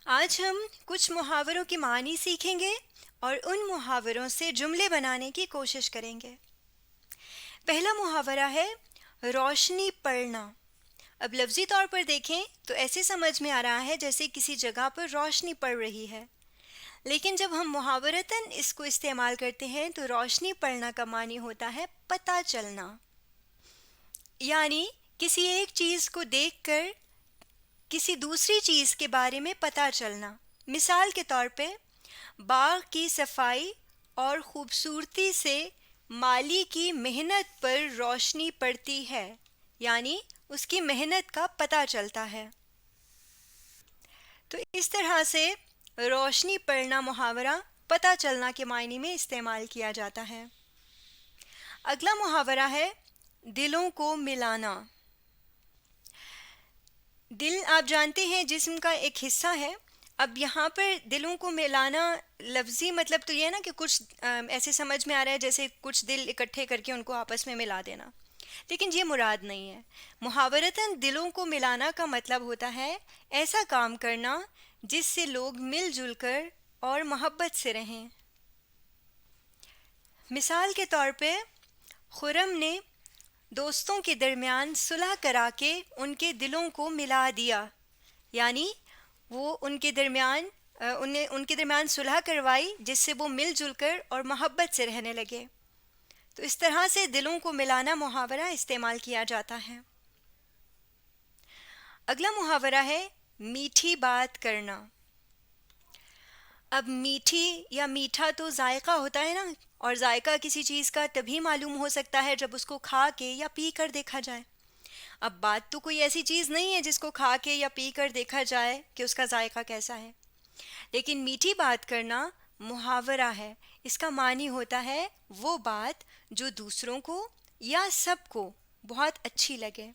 آج ہم کچھ محاوروں کے معنی سیکھیں گے اور ان محاوروں سے جملے بنانے کی کوشش کریں گے۔ پہلا محاورہ ہے روشنی پڑنا۔ اب لفظی طور پر دیکھیں تو ایسے سمجھ میں آ رہا ہے جیسے کسی جگہ پر روشنی پڑ رہی ہے، لیکن جب ہم محاورتاً اس کو استعمال کرتے ہیں تو روشنی پڑنا کا معنی ہوتا ہے پتہ چلنا، یعنی کسی ایک چیز کو دیکھ کر کسی دوسری چیز کے بارے میں پتہ چلنا۔ مثال کے طور پہ باغ کی صفائی اور خوبصورتی سے مالی کی محنت پر روشنی پڑتی ہے، یعنی اس کی محنت کا پتہ چلتا ہے۔ تو اس طرح سے روشنی پڑنا محاورہ پتہ چلنا کے معنی میں استعمال کیا جاتا ہے۔ اگلا محاورہ ہے دلوں کو ملانا۔ دل آپ جانتے ہیں جسم کا ایک حصہ ہے۔ اب یہاں پر دلوں کو ملانا لفظی مطلب تو یہ ہے نا کہ کچھ ایسے سمجھ میں آ رہا ہے جیسے کچھ دل اکٹھے کر کے ان کو آپس میں ملا دینا، لیکن یہ مراد نہیں ہے۔ محاورتاً دلوں کو ملانا کا مطلب ہوتا ہے ایسا کام کرنا جس سے لوگ مل جل کر اور محبت سے رہیں۔ مثال کے طور پہ خرم نے دوستوں کے درمیان صلح کرا کے ان کے دلوں کو ملا دیا، یعنی وہ ان کے درمیان صلح کروائی جس سے وہ مل جل کر اور محبت سے رہنے لگے۔ تو اس طرح سے دلوں کو ملانا محاورہ استعمال کیا جاتا ہے۔ اگلا محاورہ ہے میٹھی بات کرنا۔ اب میٹھی یا میٹھا تو ذائقہ ہوتا ہے نا، اور ذائقہ کسی چیز کا تبھی معلوم ہو سکتا ہے جب اس کو کھا کے یا پی کر دیکھا جائے۔ اب بات تو کوئی ایسی چیز نہیں ہے جس کو کھا کے یا پی کر دیکھا جائے کہ اس کا ذائقہ کیسا ہے، لیکن میٹھی بات کرنا محاورہ ہے۔ اس کا معنی ہوتا ہے وہ بات جو دوسروں کو یا سب کو بہت اچھی لگے۔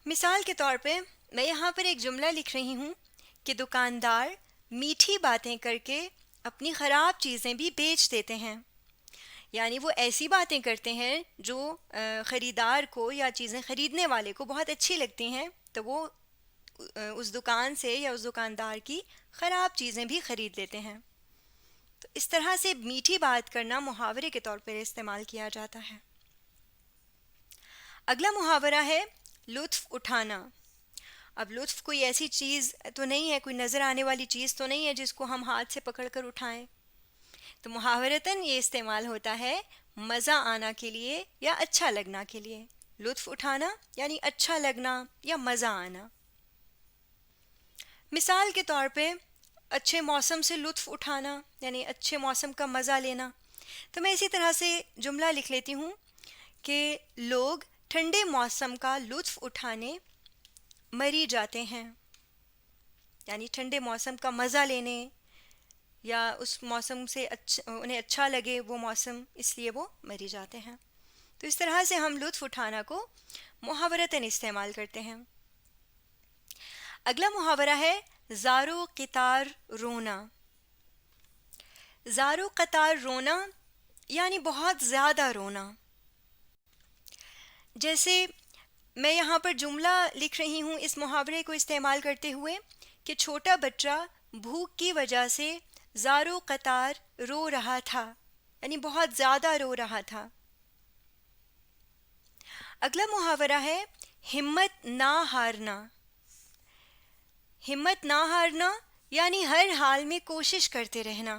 مثال کے طور پہ میں یہاں پر ایک جملہ لکھ رہی ہوں کہ دکاندار میٹھی باتیں کر کے اپنی خراب چیزیں بھی بیچ دیتے ہیں، یعنی وہ ایسی باتیں کرتے ہیں جو خریدار کو یا چیزیں خریدنے والے کو بہت اچھی لگتی ہیں، تو وہ اس دکان سے یا اس دکاندار کی خراب چیزیں بھی خرید لیتے ہیں۔ تو اس طرح سے میٹھی بات کرنا محاورے کے طور پر استعمال کیا جاتا ہے۔ اگلا محاورہ ہے لطف اٹھانا۔ اب لطف کوئی ایسی چیز تو نہیں ہے، کوئی نظر آنے والی چیز تو نہیں ہے جس کو ہم ہاتھ سے پکڑ کر اٹھائیں، تو محاورتاً یہ استعمال ہوتا ہے مزہ آنا کے لیے یا اچھا لگنا کے لیے۔ لطف اٹھانا یعنی اچھا لگنا یا مزہ آنا۔ مثال کے طور پہ اچھے موسم سے لطف اٹھانا یعنی اچھے موسم کا مزہ لینا۔ تو میں اسی طرح سے جملہ لکھ لیتی ہوں کہ لوگ ٹھنڈے موسم کا لطف اٹھانے مری جاتے ہیں، یعنی ٹھنڈے موسم کا مزہ لینے یا اس موسم سے انہیں اچھا لگے وہ موسم، اس لیے وہ مری جاتے ہیں۔ تو اس طرح سے ہم لطف اٹھانا کو محاورتاً استعمال کرتے ہیں۔ اگلا محاورہ ہے زار و قطار رونا۔ زار و قطار رونا یعنی بہت زیادہ رونا۔ جیسے میں یہاں پر جملہ لکھ رہی ہوں اس محاورے کو استعمال کرتے ہوئے کہ چھوٹا بچہ بھوک کی وجہ سے زار و قطار رو رہا تھا، یعنی بہت زیادہ رو رہا تھا۔ اگلا محاورہ ہے ہمت نہ ہارنا۔ ہمت نہ ہارنا یعنی ہر حال میں کوشش کرتے رہنا۔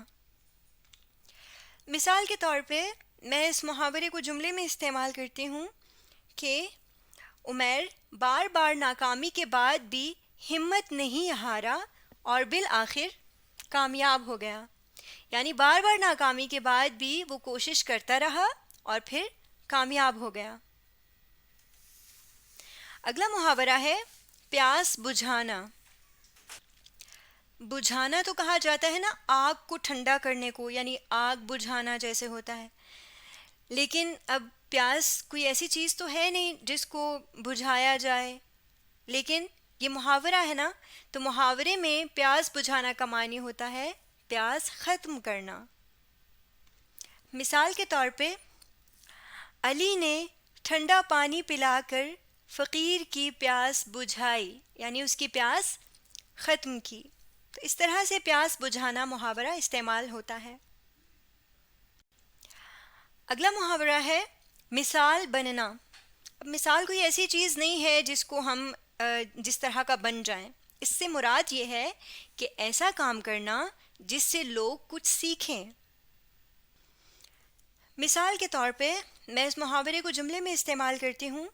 مثال کے طور پہ میں اس محاورے کو جملے میں استعمال کرتی ہوں کہ عمیر بار بار ناکامی کے بعد بھی ہمت نہیں ہارا اور بالآخر کامیاب ہو گیا، یعنی بار بار ناکامی کے بعد بھی وہ کوشش کرتا رہا اور پھر کامیاب ہو گیا۔ اگلا محاورہ ہے پیاس بجھانا۔ بجھانا تو کہا جاتا ہے نا آگ کو ٹھنڈا کرنے کو، یعنی آگ بجھانا جیسے ہوتا ہے، لیکن اب پیاس کوئی ایسی چیز تو ہے نہیں جس کو بجھایا جائے، لیکن یہ محاورہ ہے نا، تو محاورے میں پیاس بجھانا کا معنی ہوتا ہے پیاس ختم کرنا۔ مثال کے طور پہ علی نے ٹھنڈا پانی پلا کر فقیر کی پیاس بجھائی، یعنی اس کی پیاس ختم کی. تو اس طرح سے پیاس بجھانا محاورہ استعمال ہوتا ہے. اگلا محاورہ ہے مثال بننا. اب مثال کوئی ایسی چیز نہیں ہے جس کو ہم جس طرح کا بن جائیں. اس سے مراد یہ ہے کہ ایسا کام کرنا جس سے لوگ کچھ سیکھیں. مثال کے طور پہ میں اس محاورے کو جملے میں استعمال کرتی ہوں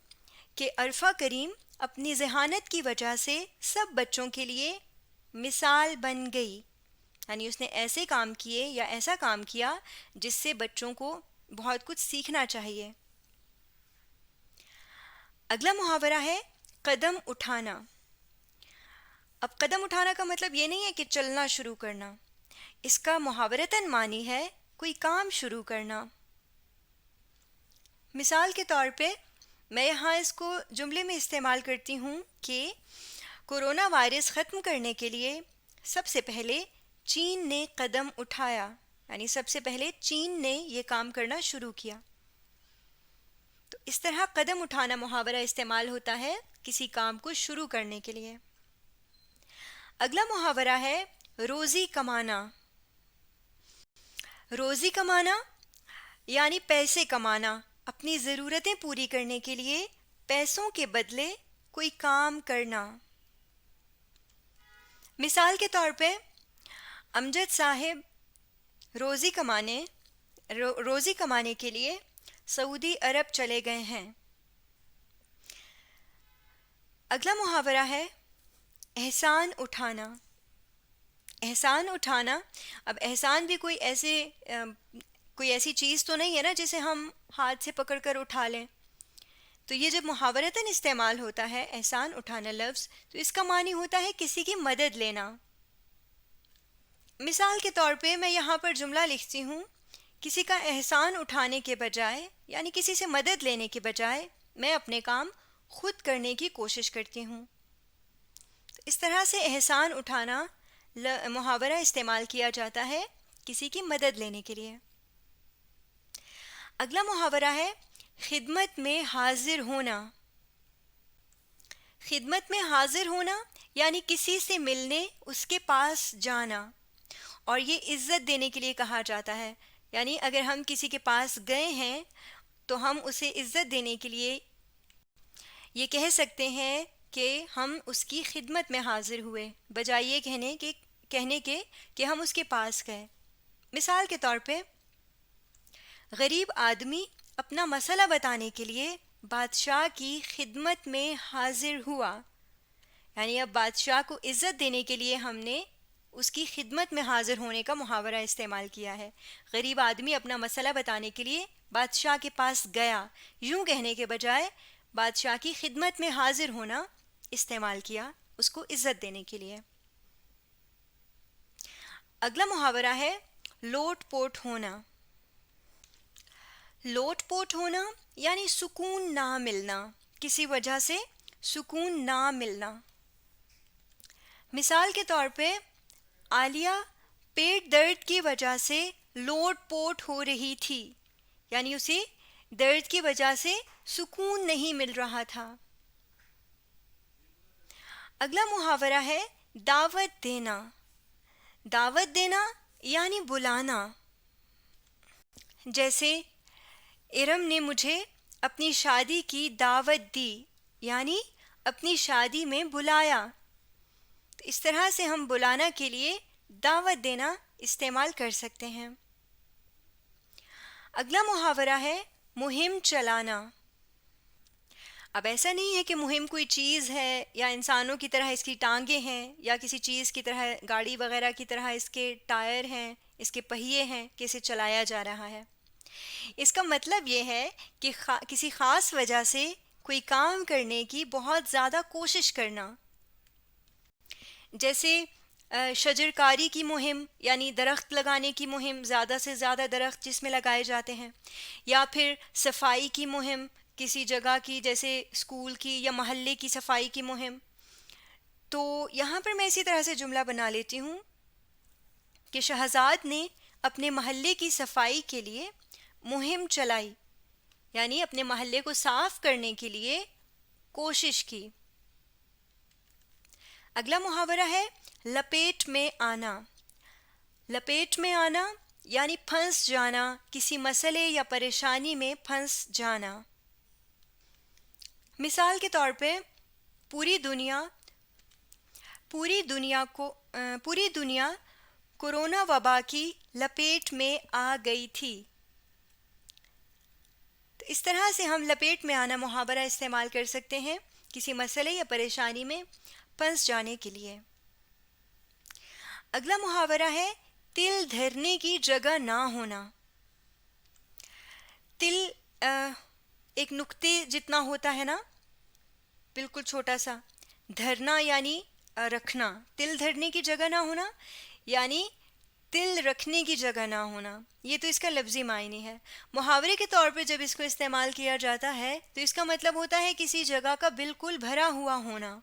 کہ عرفہ کریم اپنی ذہانت کی وجہ سے سب بچوں کے لیے مثال بن گئی. یعنی اس نے ایسے کام کیے یا ایسا کام کیا جس سے بچوں کو بہت کچھ سیکھنا چاہیے. اگلا محاورہ ہے قدم اٹھانا. اب قدم اٹھانا کا مطلب یہ نہیں ہے کہ چلنا شروع کرنا. اس کا محاورتاً معنی ہے کوئی کام شروع کرنا. مثال کے طور پہ میں یہاں اس کو جملے میں استعمال کرتی ہوں کہ کورونا وائرس ختم کرنے کے لیے سب سے پہلے چین نے قدم اٹھایا. یعنی سب سے پہلے چین نے یہ کام کرنا شروع کیا. تو اس طرح قدم اٹھانا محاورہ استعمال ہوتا ہے کسی کام کو شروع کرنے کے لیے. اگلا محاورہ ہے روزی کمانا. روزی کمانا یعنی پیسے کمانا. اپنی ضرورتیں پوری کرنے کے لیے پیسوں کے بدلے کوئی کام کرنا. مثال کے طور پہ امجد صاحب روزی کمانے کے لیے سعودی عرب چلے گئے ہیں. اگلا محاورہ ہے احسان اٹھانا. احسان اٹھانا. اب احسان بھی کوئی ایسی چیز تو نہیں ہے نا جسے ہم ہاتھ سے پکڑ کر اٹھا لیں. تو یہ جب محاورتاً استعمال ہوتا ہے احسان اٹھانا لفظ تو اس کا معنی ہوتا ہے کسی کی مدد لینا. مثال کے طور پہ میں یہاں پر جملہ لکھتی ہوں کسی کا احسان اٹھانے کے بجائے یعنی کسی سے مدد لینے کے بجائے میں اپنے کام خود کرنے کی کوشش کرتی ہوں. اس طرح سے احسان اٹھانا محاورہ استعمال کیا جاتا ہے کسی کی مدد لینے کے لیے. اگلا محاورہ ہے خدمت میں حاضر ہونا. خدمت میں حاضر ہونا یعنی کسی سے ملنے اس کے پاس جانا. اور یہ عزت دینے کے لیے کہا جاتا ہے. یعنی اگر ہم کسی کے پاس گئے ہیں تو ہم اسے عزت دینے کے لیے یہ کہہ سکتے ہیں کہ ہم اس کی خدمت میں حاضر ہوئے بجائے یہ کہنے کے کہ ہم اس کے پاس گئے. مثال کے طور پہ غریب آدمی اپنا مسئلہ بتانے کے لیے بادشاہ کی خدمت میں حاضر ہوا. یعنی اب بادشاہ کو عزت دینے کے لیے ہم نے اس کی خدمت میں حاضر ہونے کا محاورہ استعمال کیا ہے. غریب آدمی اپنا مسئلہ بتانے کے لیے بادشاہ کے پاس گیا. یوں کہنے کے بجائے بادشاہ کی خدمت میں حاضر ہونا استعمال کیا اس کو عزت دینے کے لیے. اگلا محاورہ ہے لوٹ پوٹ ہونا. لوٹ پوٹ ہونا یعنی سکون نہ ملنا. کسی وجہ سے سکون نہ ملنا. مثال کے طور پہ عالیہ پیٹ درد کی وجہ سے لوٹ پوٹ ہو رہی تھی. یعنی اسے درد کی وجہ سے سکون نہیں مل رہا تھا. اگلا محاورہ ہے دعوت دینا. دعوت دینا یعنی بلانا. جیسے ارم نے مجھے اپنی شادی کی دعوت دی یعنی اپنی شادی میں بلایا. تو اس طرح سے ہم بلانا کے لیے دعوت دینا استعمال کر سکتے ہیں. اگلا محاورہ ہے مہم چلانا. اب ایسا نہیں ہے کہ مہم کوئی چیز ہے یا انسانوں کی طرح اس کی ٹانگیں ہیں یا کسی چیز کی طرح گاڑی وغیرہ کی طرح اس کے ٹائر ہیں اس کے پہیے ہیں کہ اسے چلایا جا رہا ہے. اس کا مطلب یہ ہے کہ کسی خاص وجہ سے کوئی کام کرنے کی بہت زیادہ کوشش کرنا. جیسے شجرکاری کی مہم یعنی درخت لگانے کی مہم, زیادہ سے زیادہ درخت جس میں لگائے جاتے ہیں, یا پھر صفائی کی مہم کسی جگہ کی جیسے اسکول کی یا محلے کی صفائی کی مہم. تو یہاں پر میں اسی طرح سے جملہ بنا لیتی ہوں کہ شہزاد نے اپنے محلے کی صفائی کے لیے مہم چلائی یعنی اپنے محلے کو صاف کرنے کے لیے کوشش کی. اگلا محاورہ ہے لپیٹ میں آنا. لپیٹ میں آنا یعنی پھنس جانا، کسی مسئلے یا پریشانی میں پھنس جانا. مثال کے طور پہ پوری دنیا کورونا وبا کی لپیٹ میں آ گئی تھی. تو اس طرح سے ہم لپیٹ میں آنا محاورہ استعمال کر سکتے ہیں کسی مسئلے یا پریشانی میں پھنس جانے کے لیے. اگلا محاورہ ہے تل دھرنے کی جگہ نہ ہونا. تل ایک نقطے جتنا ہوتا ہے نا، بالکل چھوٹا سا. دھرنا یعنی رکھنا، تل دھرنے کی جگہ نہ ہونا یعنی تل رکھنے کی جگہ نہ ہونا. یہ تو اس کا لفظی معنی ہے. محاورے کے طور پہ جب اس کو استعمال کیا جاتا ہے تو اس کا مطلب ہوتا ہے کسی جگہ کا بالکل بھرا ہوا ہونا.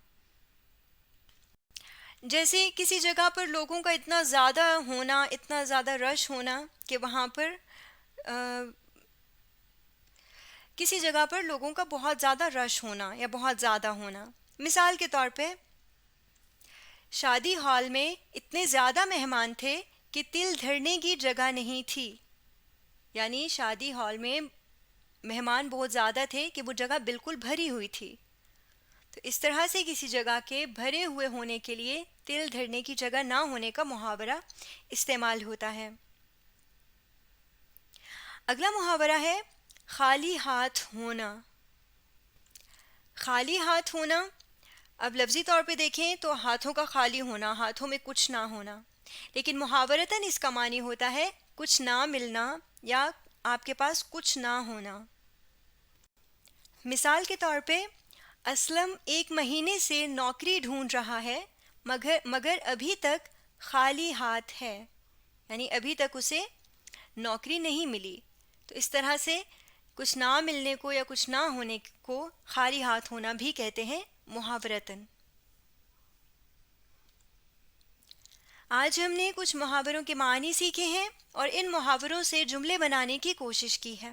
جیسے کسی جگہ پر لوگوں کا اتنا زیادہ ہونا، اتنا زیادہ رش ہونا کہ وہاں پر کسی جگہ پر لوگوں کا بہت زیادہ رش ہونا یا بہت زیادہ ہونا. مثال کے طور پہ شادی ہال میں اتنے زیادہ مہمان تھے کہ تل دھرنے کی جگہ نہیں تھی. یعنی شادی ہال میں مہمان بہت زیادہ تھے کہ وہ جگہ بالکل بھری ہوئی تھی. تو اس طرح سے کسی جگہ کے بھرے ہوئے ہونے کے لیے تل دھرنے کی جگہ نہ ہونے کا محاورہ استعمال ہوتا ہے. اگلا محاورہ ہے خالی ہاتھ ہونا. خالی ہاتھ ہونا، اب لفظی طور پہ دیکھیں تو ہاتھوں کا خالی ہونا، ہاتھوں میں کچھ نہ ہونا. لیکن محاورتاً اس کا معنی ہوتا ہے کچھ نہ ملنا یا آپ کے پاس کچھ نہ ہونا. مثال کے طور پہ اسلم 1 مہینے سے نوکری ڈھونڈ رہا ہے مگر ابھی تک خالی ہاتھ ہے. یعنی ابھی تک اسے نوکری نہیں ملی. تو اس طرح سے کچھ نہ ملنے کو یا کچھ نہ ہونے کو خالی ہاتھ ہونا بھی کہتے ہیں محاورتاً. آج ہم نے کچھ محاوروں کے معنی سیکھے ہیں اور ان محاوروں سے جملے بنانے کی کوشش کی ہے.